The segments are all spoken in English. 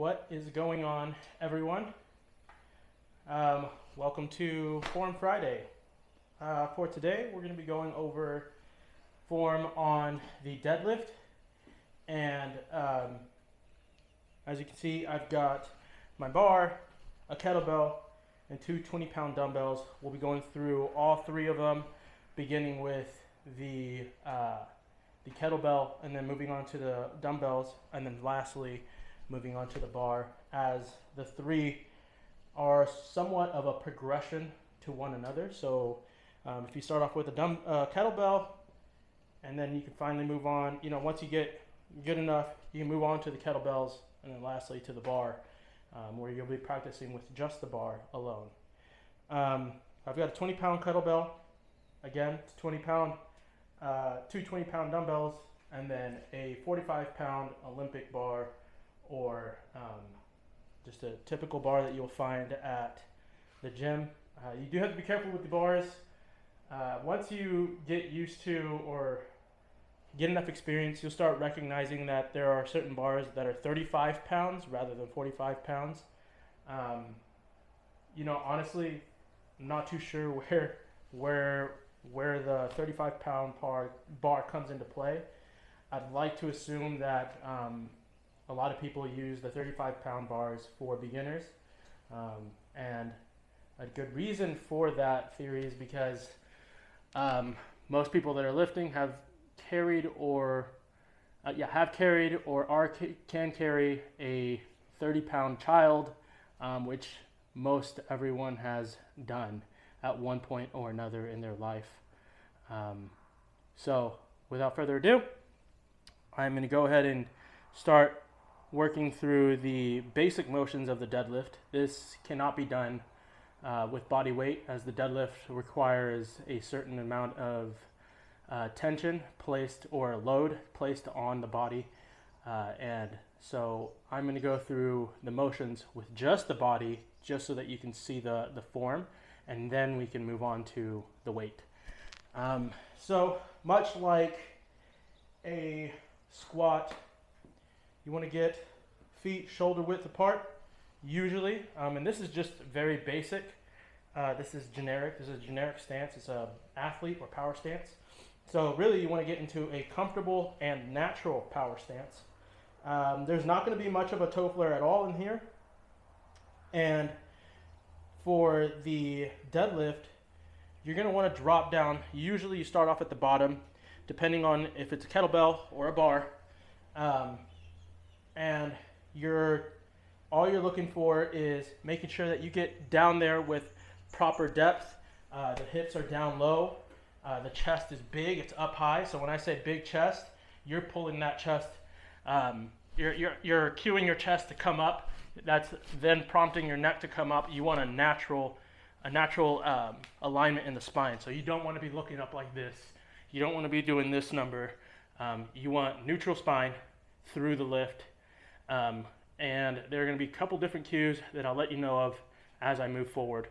What is going on, everyone? Welcome to Form Friday. For today, we're going to be going over form on the deadlift. And as you can see, I've got my bar, a kettlebell, and two 20-pound dumbbells. We'll be going through all three of them, beginning with the kettlebell, and then moving on to the dumbbells, and then lastly, moving on to the bar, as the three are somewhat of a progression to one another. So if you start off with a kettlebell, and then you can finally move on, once you get good enough, you can move on to the kettlebells, and then lastly to the bar, where you'll be practicing with just the bar alone. I've got a 20-pound kettlebell, again, it's 20-pound, two 20-pound dumbbells, and then a 45-pound Olympic bar, or just a typical bar that you'll find at the gym. You do have to be careful with the bars. Once you get used to or get enough experience, you'll start recognizing that there are certain bars that are 35 pounds rather than 45 pounds. Honestly, I'm not too sure where the 35-pound bar comes into play. I'd like to assume that a lot of people use the 35-pound bars for beginners, and a good reason for that theory is because most people that are lifting have carried or can carry a 30-pound child, which most everyone has done at one point or another in their life. So without further ado, I'm going to go ahead and start working through the basic motions of the deadlift. This cannot be done with body weight, as the deadlift requires a certain amount of tension placed, or load placed on the body, and so I'm going to go through the motions with just the body, just so that you can see the form, and then we can move on to the weight. So much like a squat, you want to get feet shoulder width apart, usually, and this is just very basic. This is generic. This is a generic stance. It's a athlete or power stance. So really, you want to get into a comfortable and natural power stance. There's not going to be much of a toe flare at all in here. And for the deadlift, you're going to want to drop down. Usually, you start off at the bottom, depending on if it's a kettlebell or a bar. And all you're looking for is making sure that you get down there with proper depth. The hips are down low. The chest is big. It's up high. So when I say big chest, you're pulling that chest. You're cueing your chest to come up. That's then prompting your neck to come up. You want a natural alignment in the spine. So you don't want to be looking up like this. You don't want to be doing this number. You want neutral spine through the lift. And there are going to be a couple different cues that I'll let you know of as I move forward.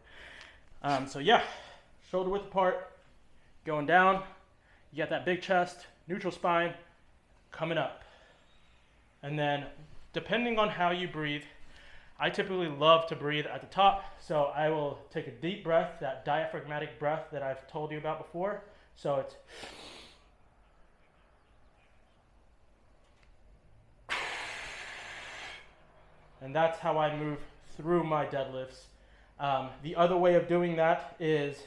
Shoulder width apart, going down. You got that big chest, neutral spine, coming up. And then depending on how you breathe, I typically love to breathe at the top. So I will take a deep breath, that diaphragmatic breath that I've told you about before. So it's... And that's how I move through my deadlifts. The other way of doing that is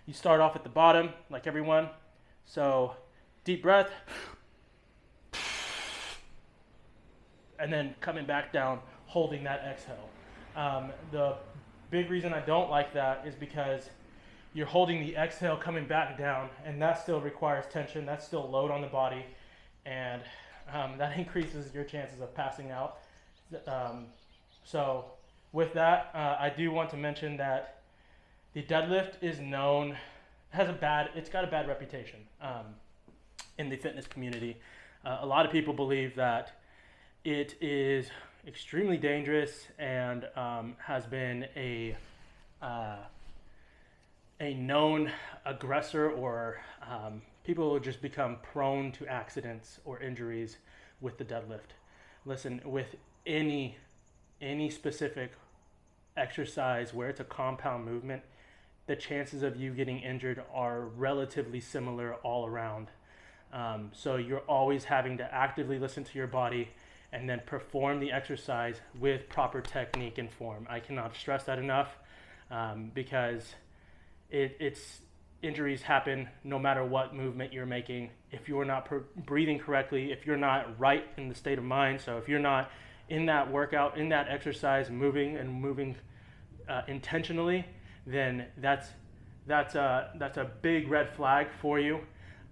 you start off at the bottom, like everyone. So deep breath, and then coming back down, holding that exhale. The big reason I don't like that is because you're holding the exhale coming back down, and that still requires tension. That's still load on the body, and that increases your chances of passing out. So with that, I do want to mention that the deadlift is known, it's got a bad reputation in the fitness community. A lot of people believe that it is extremely dangerous and has been a known aggressor, or people will just become prone to accidents or injuries with the deadlift. Listen, with any any specific exercise where it's a compound movement, the chances of you getting injured are relatively similar all around. So you're always having to actively listen to your body and then perform the exercise with proper technique and form. I cannot stress that enough, because it's injuries happen no matter what movement you're making. If you're not breathing correctly, if you're not right in the state of mind, so if you're not in that workout, in that exercise, moving intentionally, then that's a big red flag for you.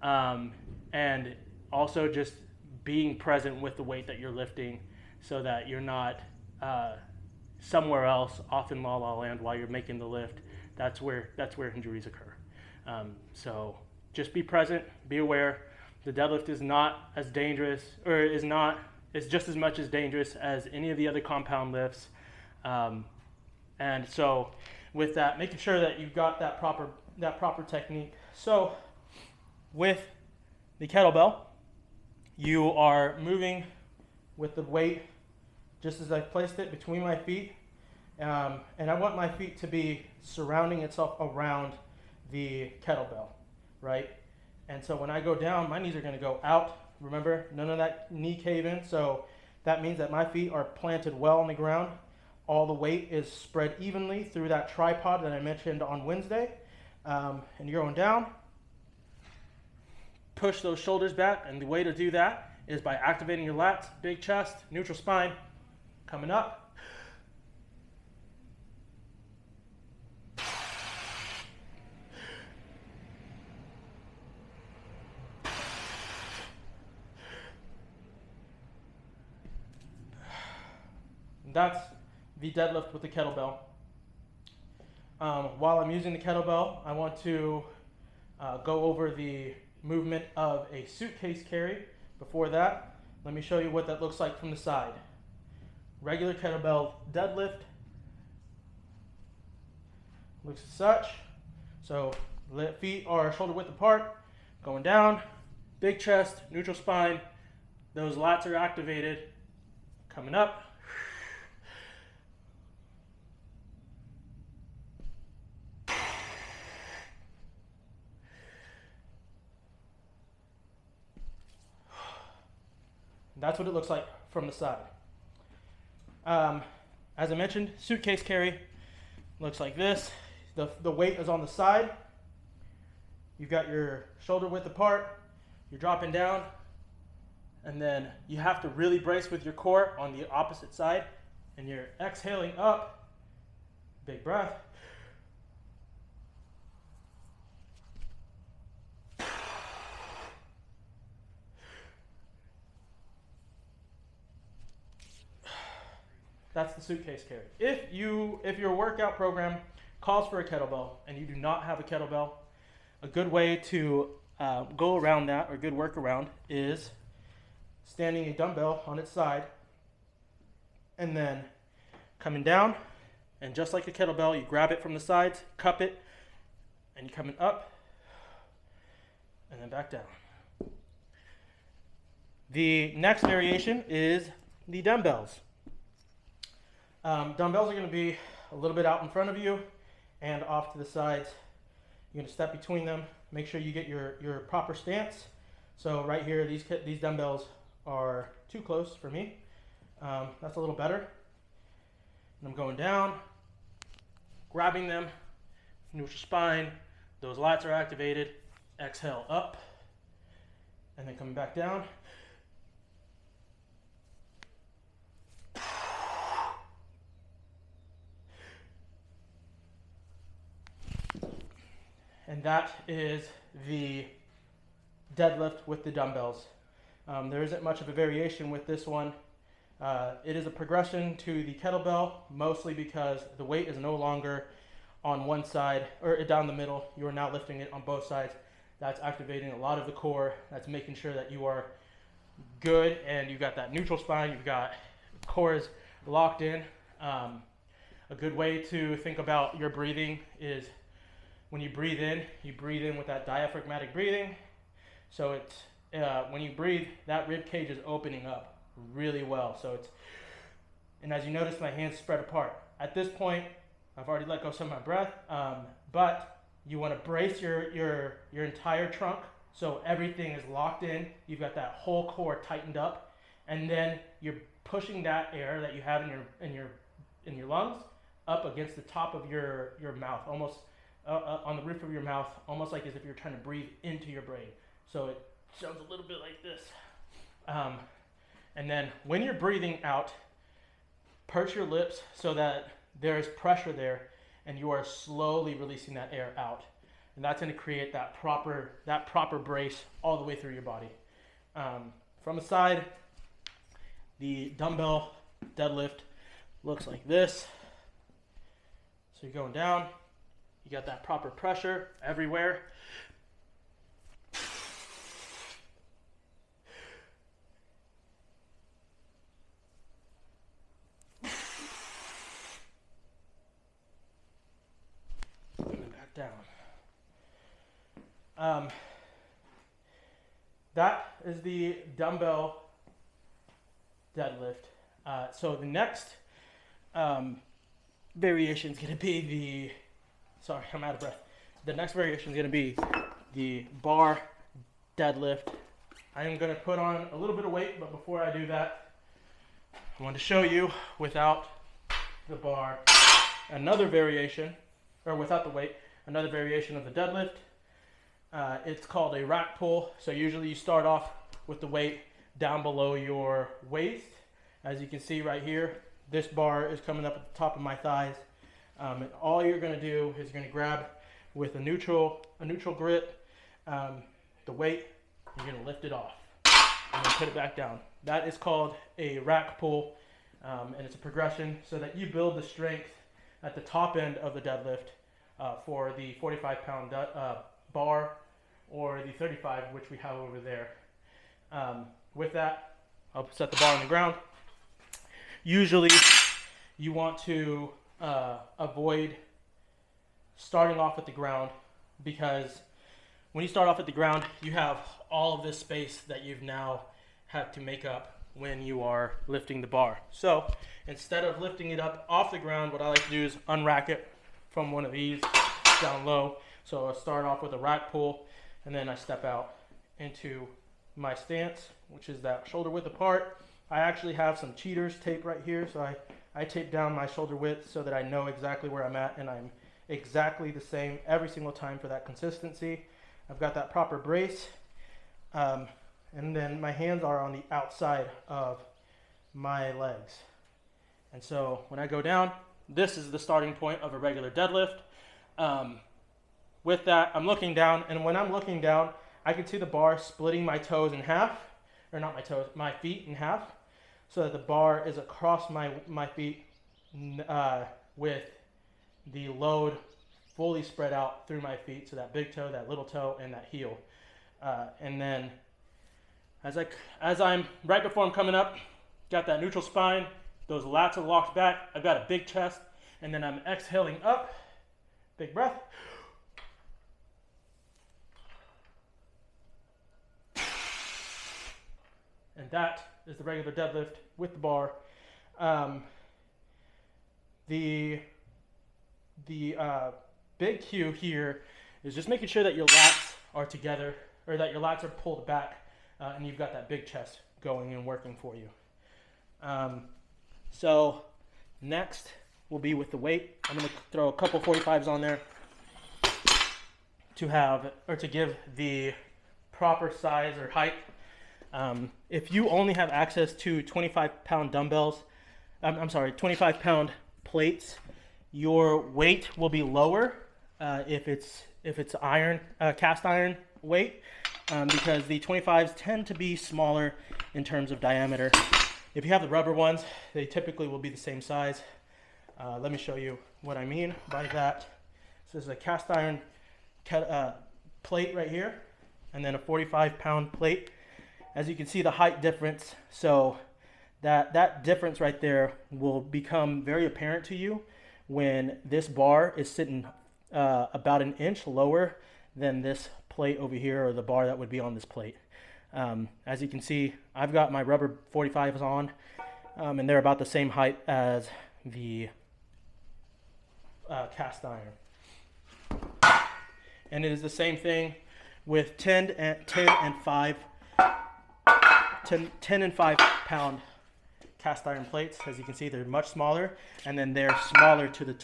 And also just being present with the weight that you're lifting, so that you're not somewhere else off in la la land while you're making the lift. That's where injuries occur. So just be present, be aware. The deadlift is not as dangerous, or is just as much as dangerous as any of the other compound lifts. And so with that, making sure that you've got that proper technique. So with the kettlebell, you are moving with the weight just as I placed it between my feet. And I want my feet to be surrounding itself around the kettlebell, right? And so when I go down, my knees are going to go out. Remember, none of that knee cave in. So that means that my feet are planted well on the ground. All the weight is spread evenly through that tripod that I mentioned on Wednesday. And you're going down. Push those shoulders back, and the way to do that is by activating your lats, big chest, neutral spine, coming up. That's the deadlift with the kettlebell. While I'm using the kettlebell, I want to go over the movement of a suitcase carry. Before that, let me show you what that looks like from the side. Regular kettlebell deadlift looks as such. So feet are shoulder width apart, going down, big chest, neutral spine. Those lats are activated, coming up. That's what it looks like from the side. As I mentioned, suitcase carry looks like this. The weight is on the side. You've got your shoulder width apart. You're dropping down. And then you have to really brace with your core on the opposite side. And you're exhaling up. Big breath. That's the suitcase carry. If your workout program calls for a kettlebell and you do not have a kettlebell, a good way to go around that, or a good workaround, is standing a dumbbell on its side and then coming down, and just like the kettlebell, you grab it from the sides, cup it, and you're coming up and then back down. The next variation is the dumbbells. Dumbbells are going to be a little bit out in front of you and off to the sides. You're going to step between them. Make sure you get your proper stance. So right here, these dumbbells are too close for me. That's a little better. And I'm going down, grabbing them, neutral spine. Those lats are activated. Exhale up, and then coming back down. And that is the deadlift with the dumbbells. There isn't much of a variation with this one. It is a progression to the kettlebell, mostly because the weight is no longer on one side or down the middle. You are now lifting it on both sides. That's activating a lot of the core. That's making sure that you are good and you've got that neutral spine. You've got core is locked in. A good way to think about your breathing is when you breathe in with that diaphragmatic breathing. So it's when you breathe, that rib cage is opening up really well. So it's And as you notice, my hands spread apart. At this point, I've already let go some of my breath, but you want to brace your entire trunk so everything is locked in. You've got that whole core tightened up, and then you're pushing that air that you have in your lungs up against the top of your mouth, almost on the roof of your mouth, almost like as if you're trying to breathe into your brain. So it sounds a little bit like this. And then when you're breathing out, purse your lips so that there is pressure there, and you are slowly releasing that air out. And that's going to create that proper brace all the way through your body. From the side, the dumbbell deadlift looks like this. So you're going down, you got that proper pressure everywhere. Down. That is the dumbbell deadlift. So the next variation is going to be sorry, I'm out of breath. The next variation is going to be the bar deadlift. I am going to put on a little bit of weight, but before I do that, I want to show you without the bar another variation, or without the weight, another variation of the deadlift. It's called a rack pull. So usually you start off with the weight down below your waist. As you can see right here, this bar is coming up at the top of my thighs. And all you're gonna do is you're gonna grab with a neutral grip, the weight, you're gonna lift it off and then put it back down. That is called a rack pull, and it's a progression so that you build the strength at the top end of the deadlift for the 45-pound bar or the 35, which we have over there. With that, I'll set the bar on the ground. Usually, you want to avoid starting off at the ground, because when you start off at the ground, you have all of this space that you've now had to make up when you are lifting the bar. So instead of lifting it up off the ground, what I like to do is unrack it from one of these down low. So I'll start off with a rack pull, and then I step out into my stance, which is that shoulder width apart. I actually have some cheaters tape right here, so I tape down my shoulder width so that I know exactly where I'm at, and I'm exactly the same every single time for that consistency. I've got that proper brace, and then my hands are on the outside of my legs. And so when I go down, this is the starting point of a regular deadlift. With that, I'm looking down, and when I'm looking down, I can see the bar splitting my toes in half, or not my toes, my feet in half, so that the bar is across my feet with the load fully spread out through my feet, so that big toe, that little toe, and that heel. And then as I'm right before I'm coming up, got that neutral spine, those lats are locked back, I've got a big chest, and then I'm exhaling up, big breath. And that is the regular deadlift with the bar. The big cue here is just making sure that your lats are together, or that your lats are pulled back, and you've got that big chest going and working for you. So next will be with the weight. I'm going to throw a couple 45s on there to give the proper size or height. If you only have access to 25-pound dumbbells, 25-pound plates, your weight will be lower if it's iron, cast iron weight, because the 25s tend to be smaller in terms of diameter. If you have the rubber ones, they typically will be the same size. Let me show you what I mean by that. So this is a cast iron plate right here, and then a 45-pound plate. As you can see, the height difference, so that difference right there will become very apparent to you when this bar is sitting about an inch lower than this plate over here, or the bar that would be on this plate. As you can see, I've got my rubber 45s on, and they're about the same height as the cast iron. And it is the same thing with 10 and 5 pound cast iron plates. As you can see, they're much smaller, and then they're smaller to the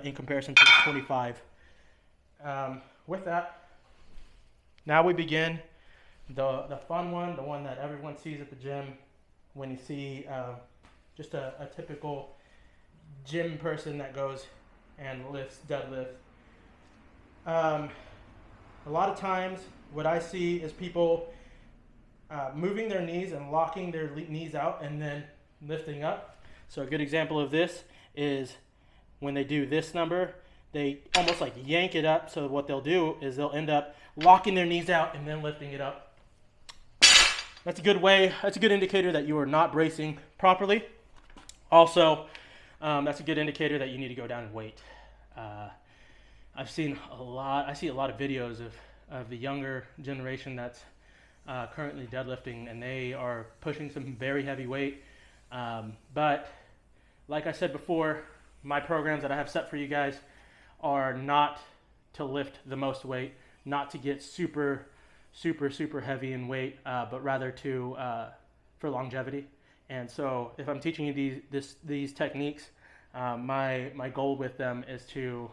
in comparison to the 25. With that, now we begin the fun one, the one that everyone sees at the gym when you see just a typical gym person that goes and lifts deadlift. A lot of times what I see is people moving their knees and locking their knees out and then lifting up. So a good example of this is when they do this number, they almost like yank it up. So what they'll do is they'll end up locking their knees out and then lifting it up. That's a good way, that's a good indicator that you are not bracing properly. Also, that's a good indicator that you need to go down in weight. I see a lot of videos of the younger generation that's currently deadlifting, and they are pushing some very heavy weight. But like I said before, my programs that I have set for you guys are not to lift the most weight, not to get super heavy in weight, but rather to for longevity. And so if I'm teaching you these techniques, my goal with them is to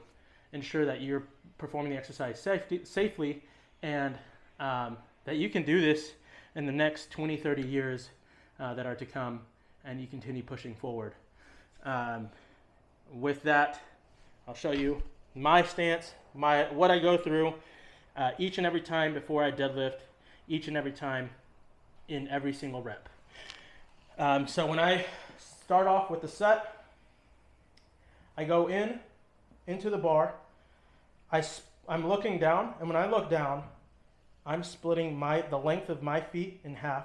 ensure that you're performing the exercise safely, and that you can do this in the next 20-30 years that are to come, and you continue pushing forward. With that, I'll show you my stance, what I go through each and every time before I deadlift, each and every time in every single rep. So when I start off with the set, I go into the bar, I'm looking down, and when I look down, I'm splitting the length of my feet in half,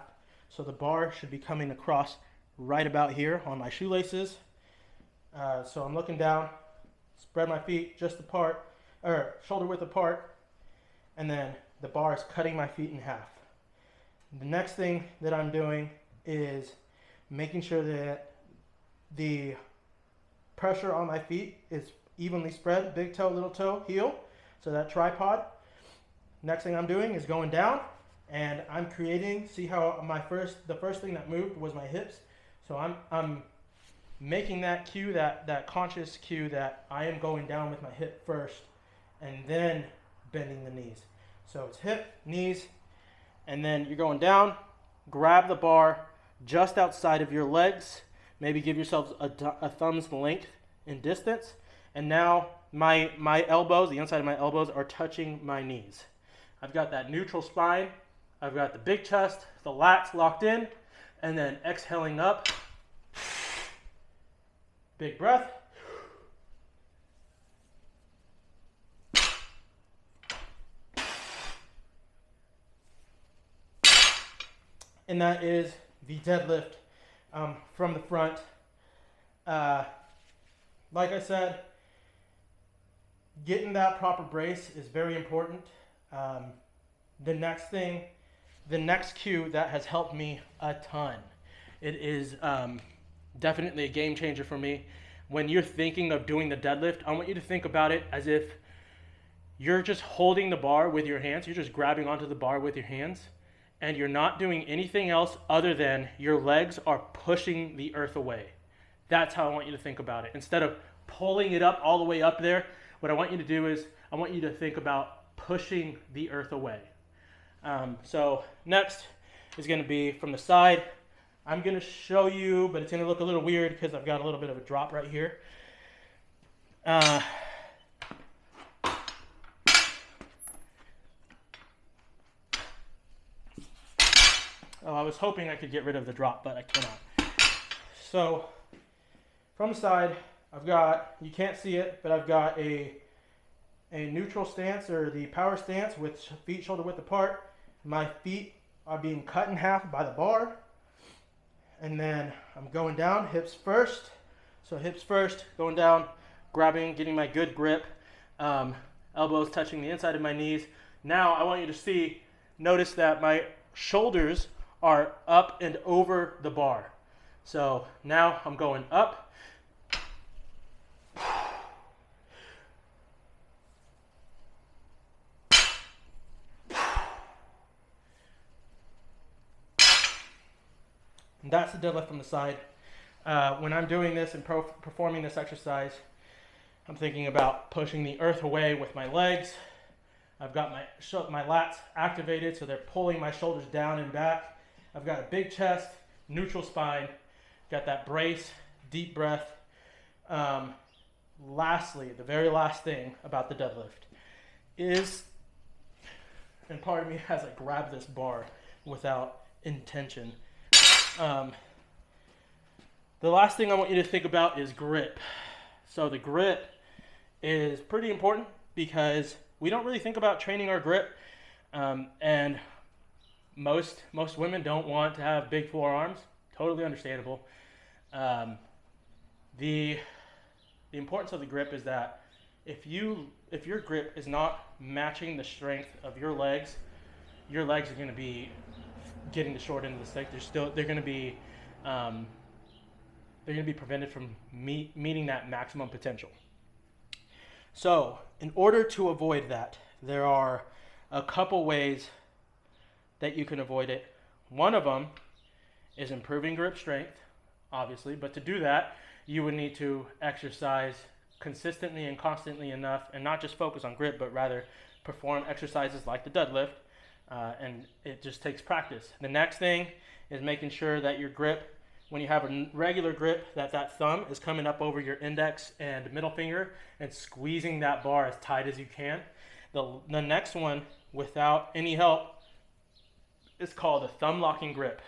so the bar should be coming across right about here on my shoelaces. So I'm looking down, spread my feet just apart, or shoulder width apart, and then the bar is cutting my feet in half. The next thing that I'm doing is making sure that the pressure on my feet is evenly spread, big toe, little toe, heel, so that tripod. Next thing I'm doing is going down, and I'm creating, see how the first thing that moved was my hips. So I'm making that cue, that conscious cue that I am going down with my hip first, and then bending the knees. So it's hip, knees, and then you're going down, grab the bar just outside of your legs, maybe give yourselves a thumb's length in distance, and now my elbows, the inside of my elbows are touching my knees. I've got that neutral spine, I've got the big chest, the lats locked in, and then exhaling up, big breath. And that is the deadlift from the front. Like I said, getting that proper brace is very important. The next cue that has helped me a ton. It is definitely a game changer for me. When you're thinking of doing the deadlift, I want you to think about it as if you're just holding the bar with your hands. You're just grabbing onto the bar with your hands, and you're not doing anything else other than your legs are pushing the earth away. That's how I want you to think about it. Instead of pulling it up all the way up there, what I want you to do is I want you to think about pushing the earth away. So next is going to be from the side. I'm going to show you, but it's going to look a little weird because I've got a little bit of a drop right here. Oh, I was hoping I could get rid of the drop, but I cannot. So from the side, I've got, you can't see it, but I've got a neutral stance, or the power stance, with feet shoulder width apart. My feet are being cut in half by the bar. And then I'm going down, hips first. So hips first, going down, grabbing, getting my good grip, elbows touching the inside of my knees. Now I want you to notice that my shoulders are up and over the bar. So now I'm going up. And that's the deadlift from the side. When I'm doing this and performing this exercise, I'm thinking about pushing the earth away with my legs. I've got my lats activated, so they're pulling my shoulders down and back. I've got a big chest, neutral spine, got that brace, deep breath. Lastly, the very last thing about the deadlift is, and part of me has like grabbed this bar without intention. The last thing I want you to think about is grip. So the grip is pretty important because we don't really think about training our grip, and most women don't want to have big forearms. Totally understandable. The importance of the grip is that if your grip is not matching the strength of your legs are going to be getting the short end of the stick. They're going to be prevented from meeting that maximum potential. So in order to avoid that, there are a couple ways that you can avoid it. One of them is improving grip strength, obviously, but to do that, you would need to exercise consistently and constantly enough, and not just focus on grip, but rather perform exercises like the deadlift, and it just takes practice. The next thing is making sure that your grip, when you have a regular grip, that thumb is coming up over your index and middle finger and squeezing that bar as tight as you can. The next one, without any help, is called a thumb locking grip.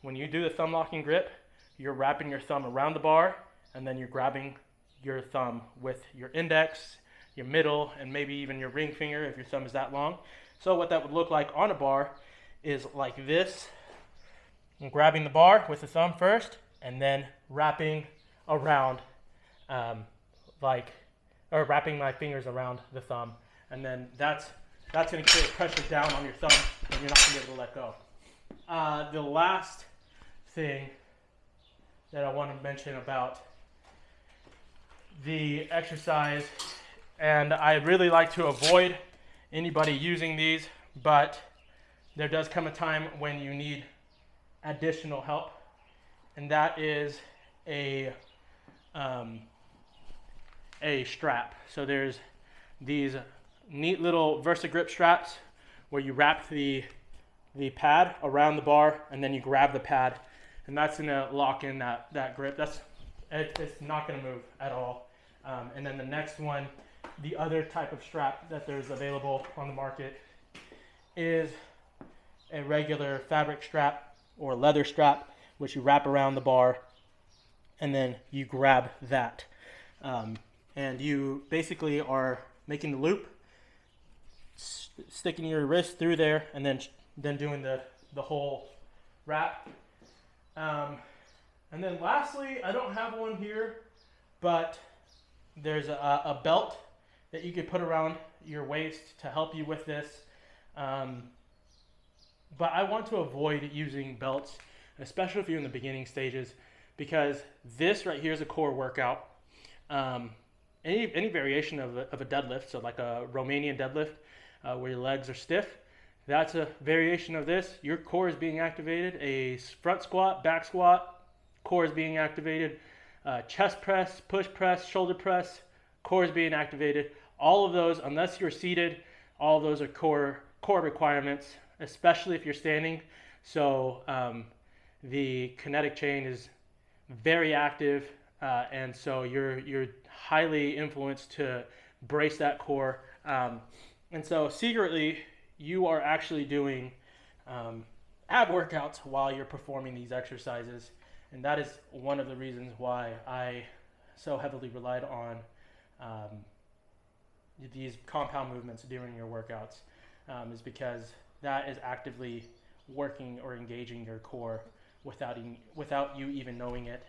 When you do the thumb locking grip, you're wrapping your thumb around the bar, and then you're grabbing your thumb with your index, your middle, and maybe even your ring finger if your thumb is that long. So what that would look like on a bar is like this. I'm grabbing the bar with the thumb first, and then wrapping around, wrapping my fingers around the thumb, and then that's going to create pressure down on your thumb, and you're not going to be able to let go. The last thing that I want to mention about the exercise, and I really like to avoid anybody using these, but there does come a time when you need additional help, and that is a strap. So there's these neat little VersaGrip straps where you wrap the pad around the bar, and then you grab the pad, and that's going to lock in that grip. It's not going to move at all. And then the next one, the other type of strap that there's available on the market, is a regular fabric strap or leather strap, which you wrap around the bar, and then you grab that. And you basically are making the loop, sticking your wrist through there, and then doing the whole wrap. And then lastly, I don't have one here, but there's a belt that you could put around your waist to help you with this. But I want to avoid using belts, especially if you're in the beginning stages, because this right here is a core workout. Any variation of a deadlift, so like a Romanian deadlift, where your legs are stiff, that's a variation of this. Your core is being activated. A front squat, back squat, core is being activated. Chest press, push press, shoulder press, core is being activated. All of those, unless you're seated, all of those are core requirements, especially if you're standing. So the kinetic chain is very active, and so you're highly influenced to brace that core. And so secretly, you are actually doing ab workouts while you're performing these exercises. And that is one of the reasons why I so heavily relied on these compound movements during your workouts, is because that is actively working or engaging your core without you even knowing it.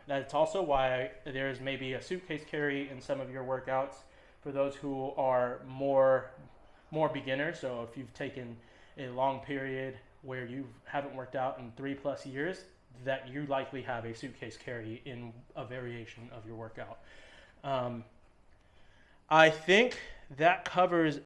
That's also why there's maybe a suitcase carry in some of your workouts for those who are more beginners. So if you've taken a long period where you haven't worked out in 3+ years, that you likely have a suitcase carry in a variation of your workout. I think that covers